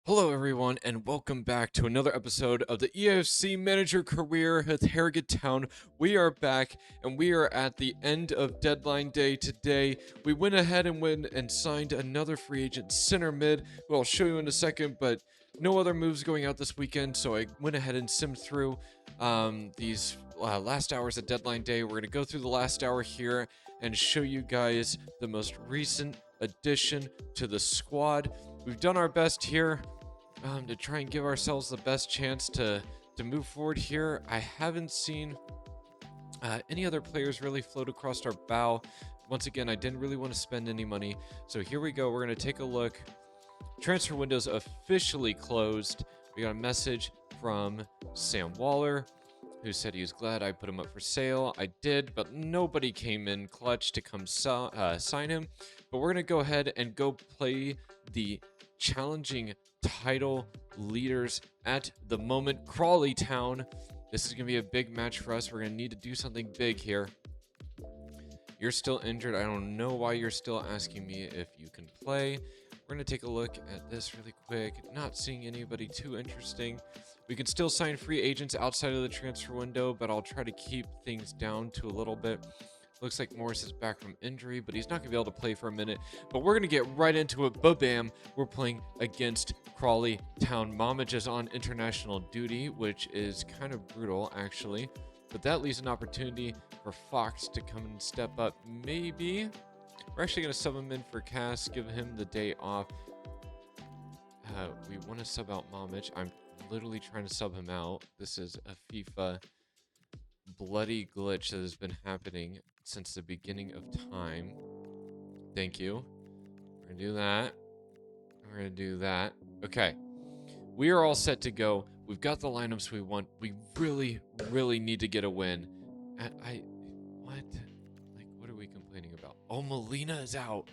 Hello, everyone, and welcome back to another episode of the EAFC Manager Career with Harrogate Town. We are back, and we are at the end of deadline day today. We went ahead and signed another free agent center mid, who I'll show you in a second, but no other moves going out this weekend, so I went ahead and simmed through these last hours of deadline day. We're going to go through the last hour here and show you guys the most recent addition to the squad. We've done our best here to try and give ourselves the best chance to move forward here. I haven't seen any other players really float across our bow. Once again, I didn't really want to spend any money. So here we go. We're going to take a look. Transfer window's officially closed. We got a message from Sam Waller, who said he was glad I put him up for sale. I did, but nobody came in clutch to come sign him. But we're going to go ahead and go play the challenging title leaders at the moment, Crawley Town. This is going to be a big match for us. We're going to need to do something big here. You're still injured. I don't know why you're still asking me if you can play. We're going to take a look at this really quick. Not seeing anybody too interesting. We can still sign free agents outside of the transfer window, but I'll try to keep things down to a little bit. Looks like Morris is back from injury, but he's not going to be able to play for a minute. But we're going to get right into it. Ba-bam. We're playing against Crawley Town. Mamage is on international duty, which is kind of brutal, actually. But that leaves an opportunity for Fox to come and step up. Maybe. We're actually going to sub him in for Cass, give him the day off. We want to sub out Mamage. I'm literally trying to sub him out. This is a FIFA bloody glitch that has been happening since the beginning of time. Thank you. We're gonna do that. We're gonna do that. Okay. We are all set to go. We've got the lineups we want. We really need to get a win. What? Like, what are we complaining about? Oh, Molina is out.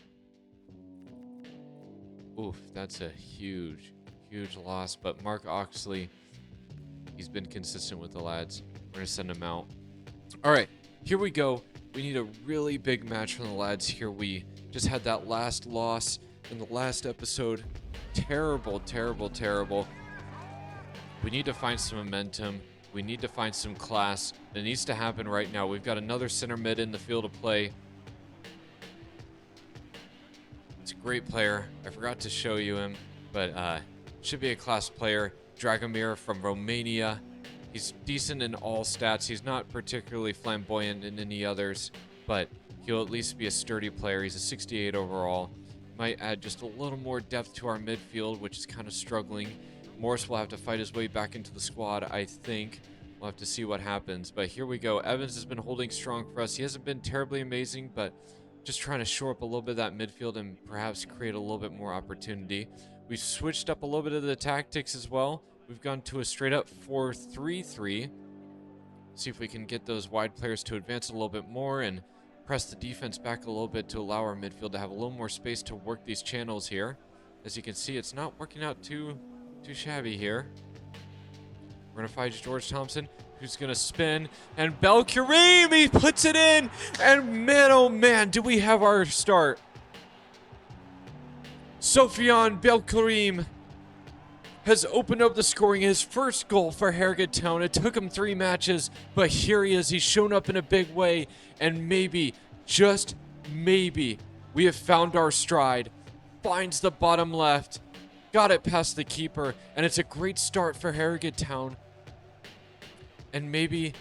Oof, that's a huge loss. But Mark Oxley, he's been consistent with the lads. We're going to send him out. All right, here we go. We need a really big match from the lads here. We just had that last loss in the last episode. Terrible. We need to find some momentum. We need to find some class. It needs to happen right now. We've got another center mid in the field to play. It's a great player. I forgot to show you him, but should be a class player. Dragomir from Romania. He's decent in all stats. He's not particularly flamboyant in any others, but he'll at least be a sturdy player. He's a 68 overall. Might add just a little more depth to our midfield, which is kind of struggling. Morris will have to fight his way back into the squad, I think. We'll have to see what happens. But here we go. Evans has been holding strong for us. He hasn't been terribly amazing, but just trying to shore up a little bit of that midfield and perhaps create a little bit more opportunity. We've switched up a little bit of the tactics as well. We've gone to a straight-up 4-3-3. See if we can get those wide players to advance a little bit more and press the defense back a little bit to allow our midfield to have a little more space to work these channels here. As you can see, it's not working out too shabby here. We're going to fight George Thompson, who's going to spin. And Belkareem, he puts it in. And man, oh man, do we have our start. Sofian Belkareem has opened up the scoring, his first goal for Harrogate Town. It took him 3 matches, but here he is. He's shown up in a big way, and maybe, just maybe, we have found our stride. Finds the bottom left, got it past the keeper, and it's a great start for Harrogate Town. And maybe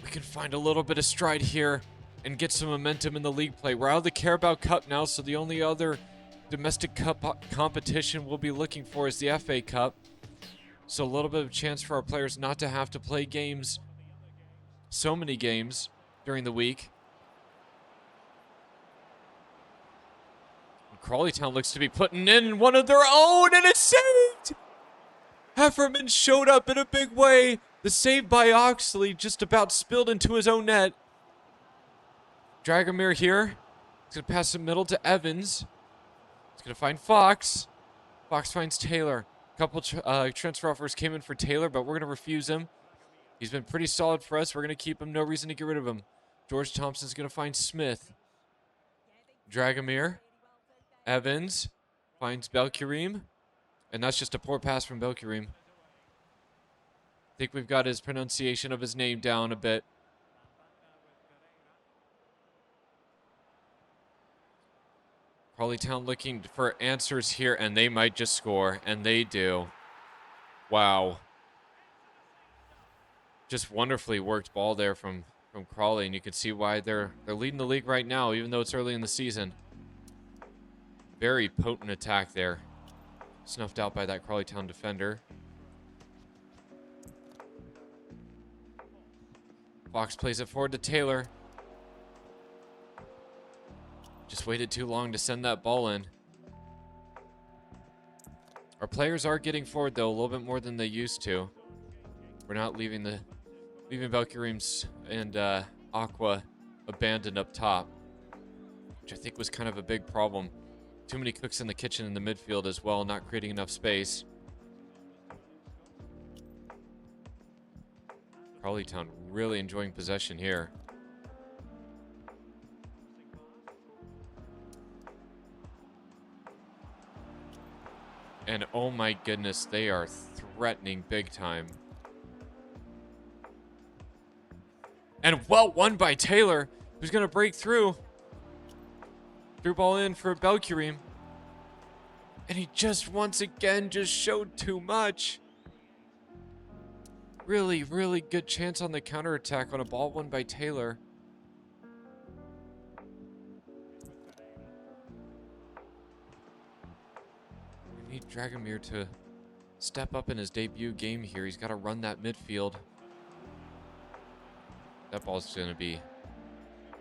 we can find a little bit of stride here and get some momentum in the league play. We're out of the Carabao Cup now, so the only other domestic cup competition we'll be looking for is the FA Cup. So a little bit of a chance for our players not to have to play games, so many games during the week. And Crawley Town looks to be putting in one of their own, and it's saved! Hefferman showed up in a big way. The save by Oxley just about spilled into his own net. Dragomir here. He's going to pass the middle to Evans. He's going to find Fox. Fox finds Taylor. A couple transfer offers came in for Taylor, but we're going to refuse him. He's been pretty solid for us. We're going to keep him. No reason to get rid of him. George Thompson's going to find Smith. Dragomir. Evans finds Belkareem. And that's just a poor pass from Belkurim. I think we've got his pronunciation of his name down a bit. Crawley Town looking for answers here, and they might just score, and they do. Wow. Just wonderfully worked ball there from Crawley, and you can see why they're leading the league right now, even though it's early in the season. Very potent attack there. Snuffed out by that Crawley Town defender. Fox plays it forward to Taylor. Just waited too long to send that ball in. Our players are getting forward, though, a little bit more than they used to. We're not leaving Valkyries and Aqua abandoned up top, which I think was kind of a big problem. Too many cooks in the kitchen in the midfield as well, not creating enough space. Crawley Town really enjoying possession here. And oh my goodness, they are threatening big time. And well won by Taylor, who's going to break through. Threw ball in for Belkurim. And he just once again just showed too much. Really, really good chance on the counterattack on a ball won by Taylor. We need Dragomir to step up in his debut game here. He's got to run that midfield. That ball's going to be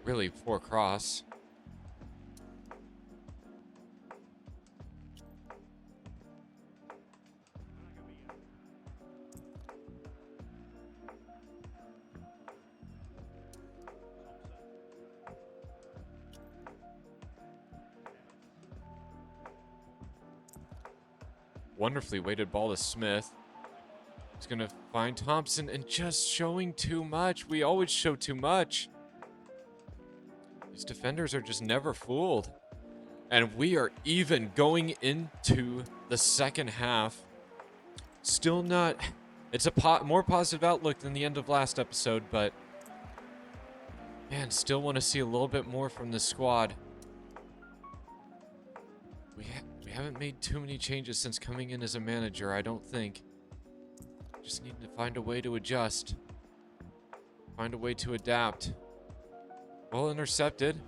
really poor cross. Wonderfully weighted ball to Smith. He's going to find Thompson and just showing too much. We always show too much. These defenders are just never fooled. And we are even going into the second half. Still not... It's a more positive outlook than the end of last episode, but... Man, still want to see a little bit more from this squad. We haven't made too many changes since coming in as a manager, I don't think. Just need to find a way to adjust. Find a way to adapt. Well intercepted.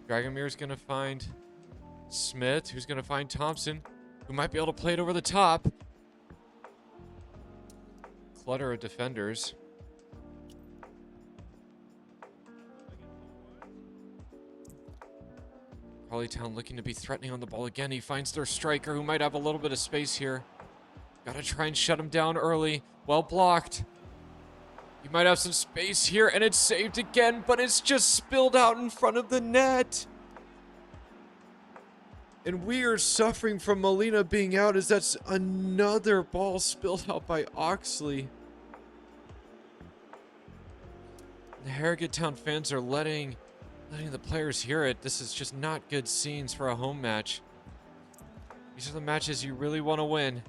Dragomir's going to find Smith, who's going to find Thompson, who might be able to play it over the top. Clutter of defenders. Crawley Town looking to be threatening on the ball again. He finds their striker, who might have a little bit of space here. Gotta try and shut him down early. Well blocked. He might have some space here, and it's saved again, but it's just spilled out in front of the net. And we are suffering from Molina being out, as that's another ball spilled out by Oxley. The Harrogate Town fans are letting the players hear it. This is just not good scenes for a home match. These are the matches you really want to win.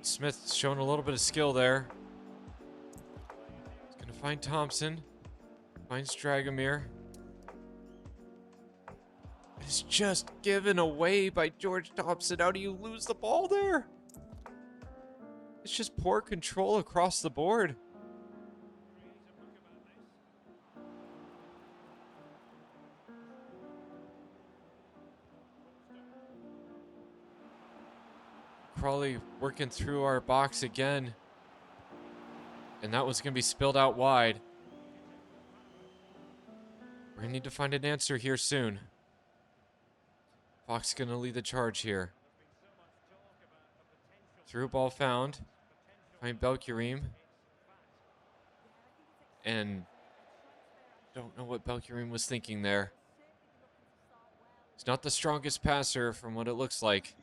Smith's showing a little bit of skill there. He's going to find Thompson. Finds Dragomir. It's just given away by George Thompson. How do you lose the ball there? It's just poor control across the board. Crawley working through our box again. And that was going to be spilled out wide. We're going to need to find an answer here soon. Fox going to lead the charge here. Through ball found. Find Belkurim. And don't know what Belkurim was thinking there. He's not the strongest passer from what it looks like.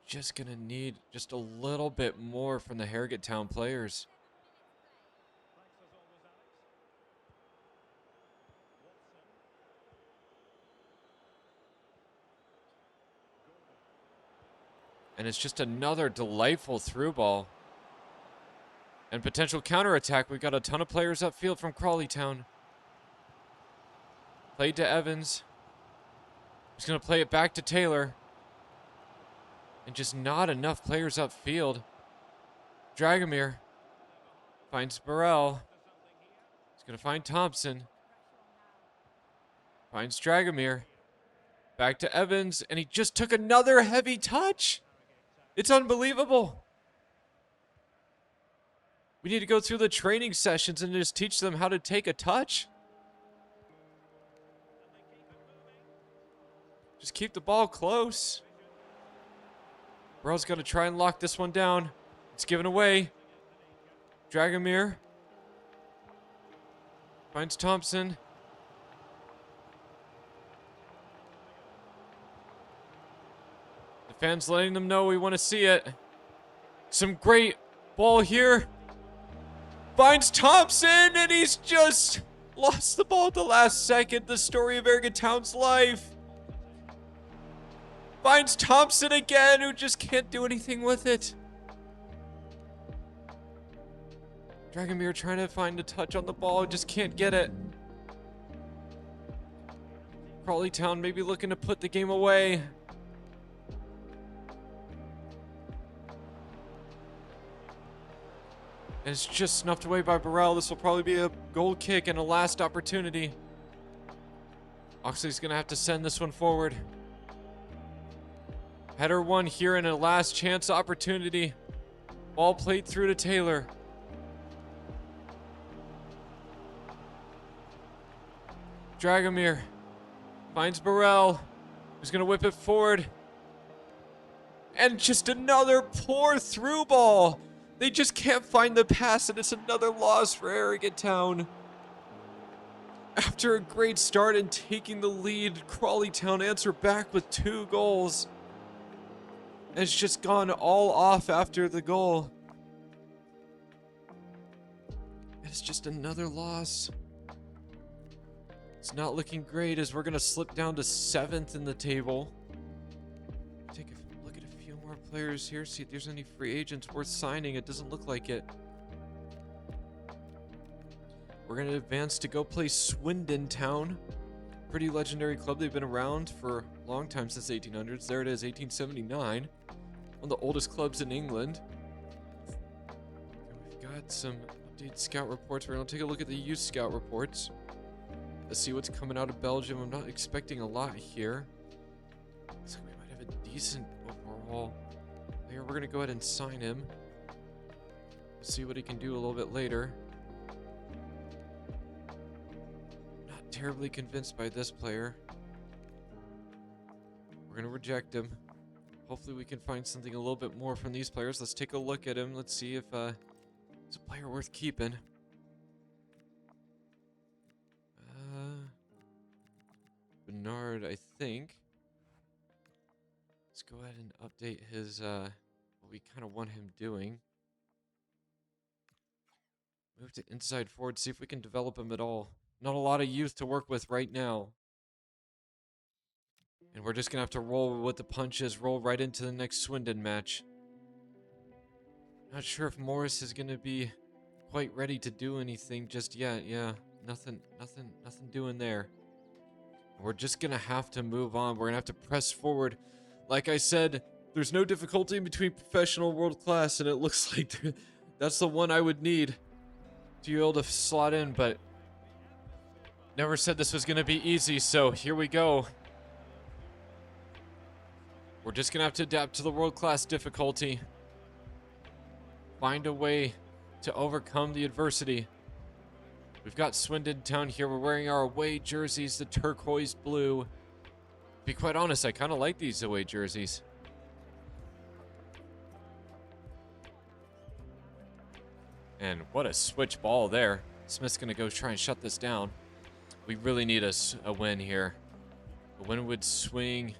Just gonna need just a little bit more from the Harrogate Town players. And it's just another delightful through ball. And potential counterattack. We've got a ton of players upfield from Crawleytown. Played to Evans. He's going to play it back to Taylor. And just not enough players upfield. Dragomir finds Burrell. He's going to find Thompson. Finds Dragomir. Back to Evans. And he just took another heavy touch. It's unbelievable. We need to go through the training sessions and just teach them how to take a touch. Just keep the ball close. Burrell's going to try and lock this one down. It's given away. Dragomir finds Thompson. The fans letting them know we want to see it. Some great ball here. Finds Thompson, and he's just lost the ball at the last second. The story of Arrogant Town's life. Finds Thompson again, who just can't do anything with it. Dragomir trying to find a touch on the ball, just can't get it. Crawleytown maybe looking to put the game away. And it's just snuffed away by Burrell. This will probably be a goal kick and a last opportunity. Oxley's going to have to send this one forward. Header one here and a last chance opportunity. Ball played through to Taylor. Dragomir finds Burrell, who's going to whip it forward. And just another poor through ball. They just can't find the pass, and it's another loss for Arrogant Town. After a great start and taking the lead, Crawleytown answer back with 2 goals. And it's just gone all off after the goal. And it's just another loss. It's not looking great as we're going to slip down to 7th in the table. Take a look at a few more players here, see if there's any free agents worth signing. It doesn't look like it. We're going to advance to go play Swindon Town. Pretty legendary club. They've been around for a long time, since the 1800s. There it is, 1879. One of the oldest clubs in England. And we've got some updated scout reports. We're going to take a look at the youth scout reports. Let's see what's coming out of Belgium. I'm not expecting a lot here. Looks like we might have a decent overall player. We're going to go ahead and sign him. See what he can do a little bit later. Not terribly convinced by this player. We're going to reject him. Hopefully we can find something a little bit more from these players. Let's take a look at him. Let's see if he's a player worth keeping. Bernard, I think. Let's go ahead and update his, what we kind of want him doing. Move to inside forward, see if we can develop him at all. Not a lot of youth to work with right now. And we're just going to have to roll with the punches, roll right into the next Swindon match. Not sure if Morris is going to be quite ready to do anything just yet. Yeah, nothing doing there. We're just going to have to move on. We're going to have to press forward. Like I said, there's no difficulty in between professional and world class, and it looks like that's the one I would need to be able to slot in, but never said this was going to be easy, so here we go. We're just going to have to adapt to the world class difficulty. Find a way to overcome the adversity. We've got Swindon Town here. We're wearing our away jerseys, the turquoise blue. To be quite honest, I kind of like these away jerseys. And what a switch ball there. Smith's going to go try and shut this down. We really need a win here. A win would swing,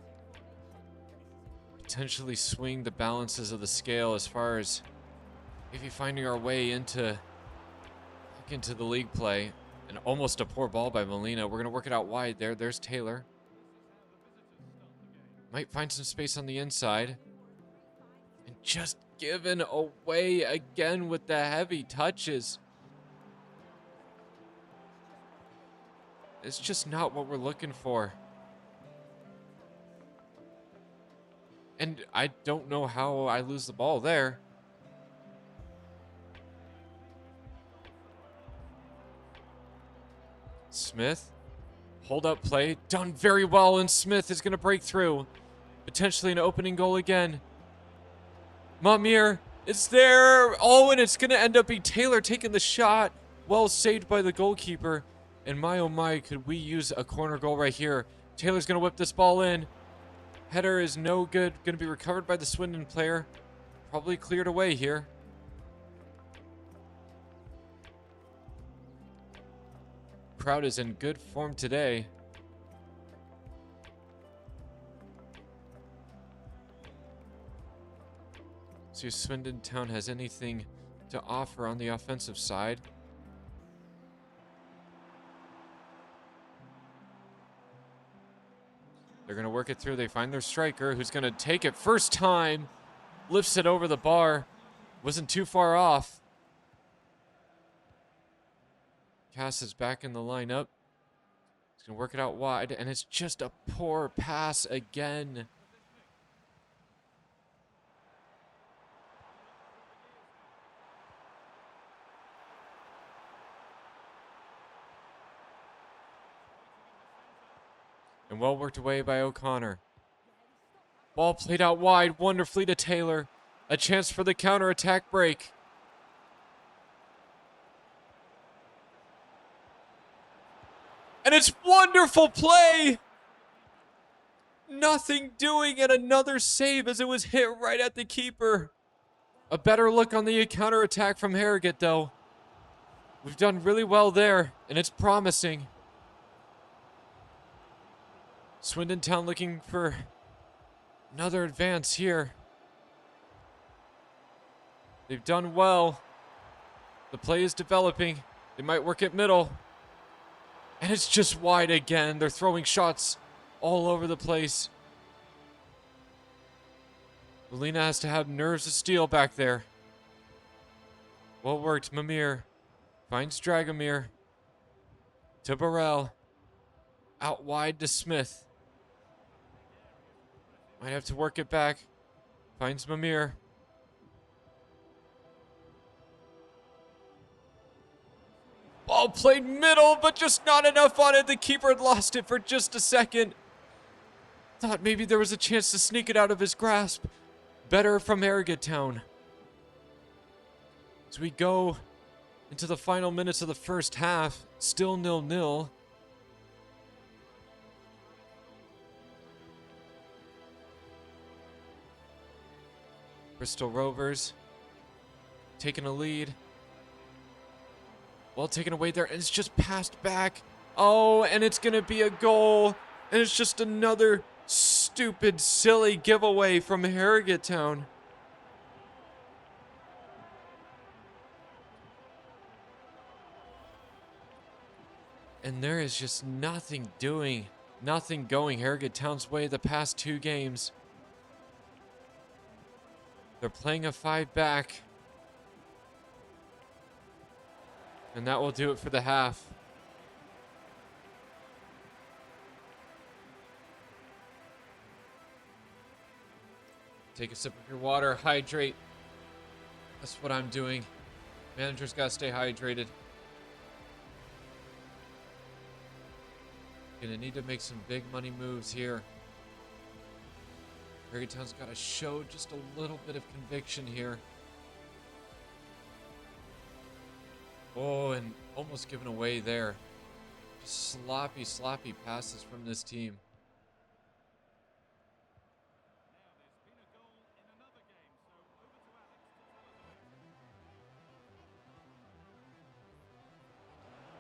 potentially swing the balances of the scale as far as maybe finding our way into the league play. And almost a poor ball by Molina. We're going to work it out wide there. There's Taylor. Might find some space on the inside. And just given away again with the heavy touches. It's just not what we're looking for. And I don't know how I lose the ball there. Smith. Hold up play. Done very well, and Smith is going to break through. Potentially an opening goal again. Mamir is there. Oh, and it's going to end up being Taylor taking the shot. Well saved by the goalkeeper. And my oh my, could we use a corner goal right here. Taylor's going to whip this ball in. Header is no good. Going to be recovered by the Swindon player. Probably cleared away here. Crowd is in good form today. See if Swindon Town has anything to offer on the offensive side. They're going to work it through. They find their striker, who's going to take it first time. Lifts it over the bar. Wasn't too far off. Cass is back in the lineup. He's going to work it out wide, and it's just a poor pass again. And well worked away by O'Connor. Ball played out wide wonderfully to Taylor. A chance for the counter-attack break. And it's wonderful play! Nothing doing, and another save as it was hit right at the keeper. A better look on the counter-attack from Harrogate, though. We've done really well there, and it's promising. Swindon Town looking for another advance here. They've done well. The play is developing. They might work it middle. And it's just wide again. They're throwing shots all over the place. Molina has to have nerves of steel back there. Well worked. Mamir finds Dragomir. To Burrell. Out wide to Smith. Might have to work it back. Finds Mamir. Ball played middle, but just not enough on it. The keeper had lost it for just a second. Thought maybe there was a chance to sneak it out of his grasp. Better from Harrogate Town. As we go into the final minutes of the first half, still 0-0. Bristol Rovers taking a lead. Well taken away there, and it's just passed back. Oh, and it's going to be a goal. And it's just another stupid, silly giveaway from Harrogate Town. And there is just nothing going Harrogate Town's way the past two games. They're playing a 5-back. And that will do it for the half. Take a sip of your water, hydrate. That's what I'm doing. Manager's got to stay hydrated. Gonna need to make some big money moves here. Harrogate Town's got to show just a little bit of conviction here. Oh, and almost given away there. Just sloppy passes from this team.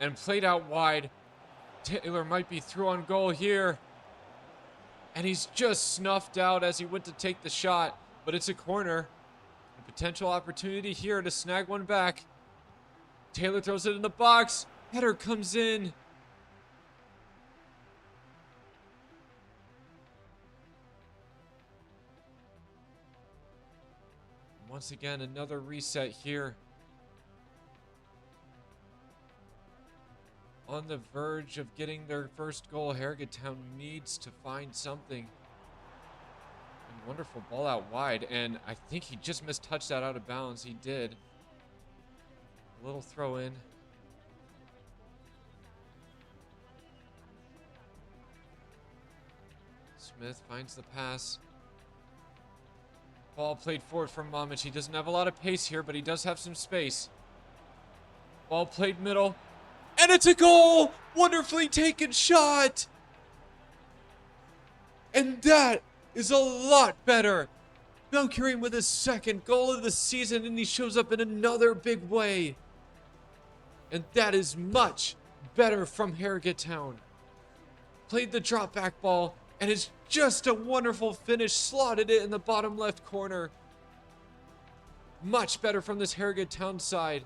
And played out wide. Taylor might be through on goal here. And he's just snuffed out as he went to take the shot. But it's a corner. A potential opportunity here to snag one back. Taylor throws it in the box. Header comes in. Once again, another reset here. On the verge of getting their first goal, Harrogate Town needs to find something. And wonderful ball out wide, and I think he just mistouched that out of bounds. He did. A little throw in. Smith finds the pass. Ball played forward from Momich. He doesn't have a lot of pace here, but he does have some space. Ball played middle. And it's a goal! Wonderfully taken shot! And that is a lot better. Belkarim with his second goal of the season, and he shows up in another big way. And that is much better from Harrogate Town. Played the drop back ball, and it's just a wonderful finish. Slotted it in the bottom left corner. Much better from this Harrogate Town side.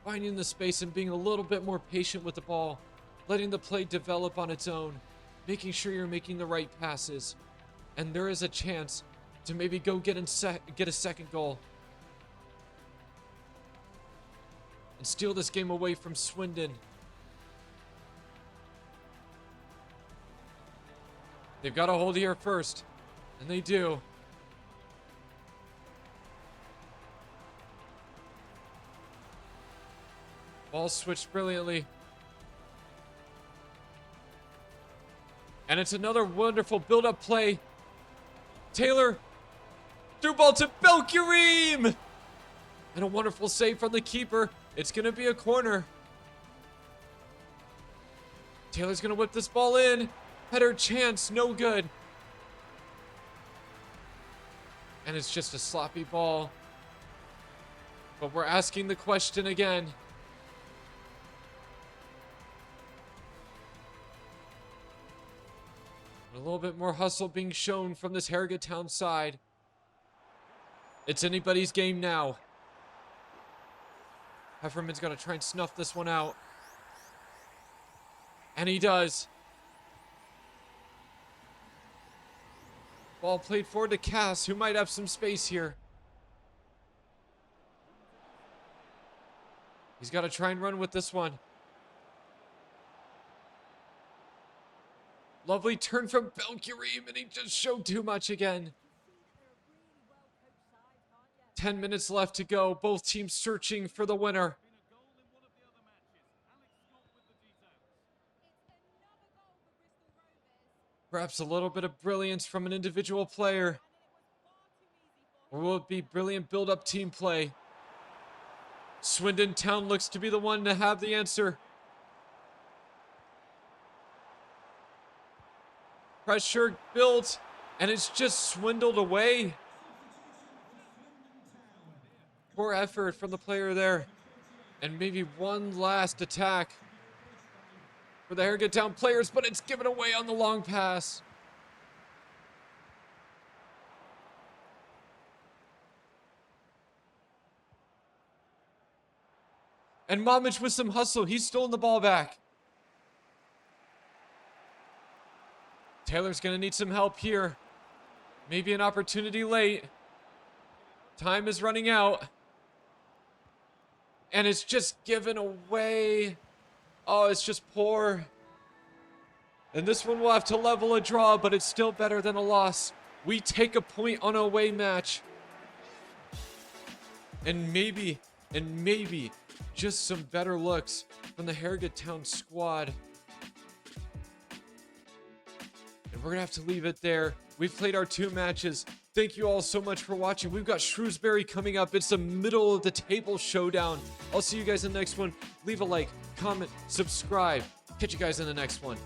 Finding the space and being a little bit more patient with the ball. Letting the play develop on its own. Making sure you're making the right passes. And there is a chance to maybe go get a second goal. And steal this game away from Swindon. They've got a hold here first. And they do. Ball switched brilliantly. And it's another wonderful build-up play. Taylor. Through ball to Belkarim. And a wonderful save from the keeper. It's going to be a corner. Taylor's going to whip this ball in. Header chance, no good. And it's just a sloppy ball. But we're asking the question again. A little bit more hustle being shown from this Harrogate Town side. It's anybody's game now. Hefferman's got to try and snuff this one out. And he does. Ball played forward to Cass, who might have some space here. He's got to try and run with this one. Lovely turn from Belkarim, and he just showed too much again. 10 minutes left to go. Both teams searching for the winner. Perhaps a little bit of brilliance from an individual player. Or will it be brilliant build-up team play? Swindon Town looks to be the one to have the answer. Pressure built, and it's just swindled away. Poor effort from the player there. And maybe one last attack for the Harrogate Town players, but it's given away on the long pass. And Momich with some hustle. He's stolen the ball back. Taylor's going to need some help here. Maybe an opportunity late. Time is running out. And it's just given away. Oh, it's just poor. And this one will have to level a draw, but it's still better than a loss. We take a point on a away match. And maybe, just some better looks from the Harrogate Town squad. And we're going to have to leave it there. We've played our 2 matches. Thank you all so much for watching. We've got Shrewsbury coming up. It's the middle of the table showdown. I'll see you guys in the next one. Leave a like, comment, subscribe. Catch you guys in the next one.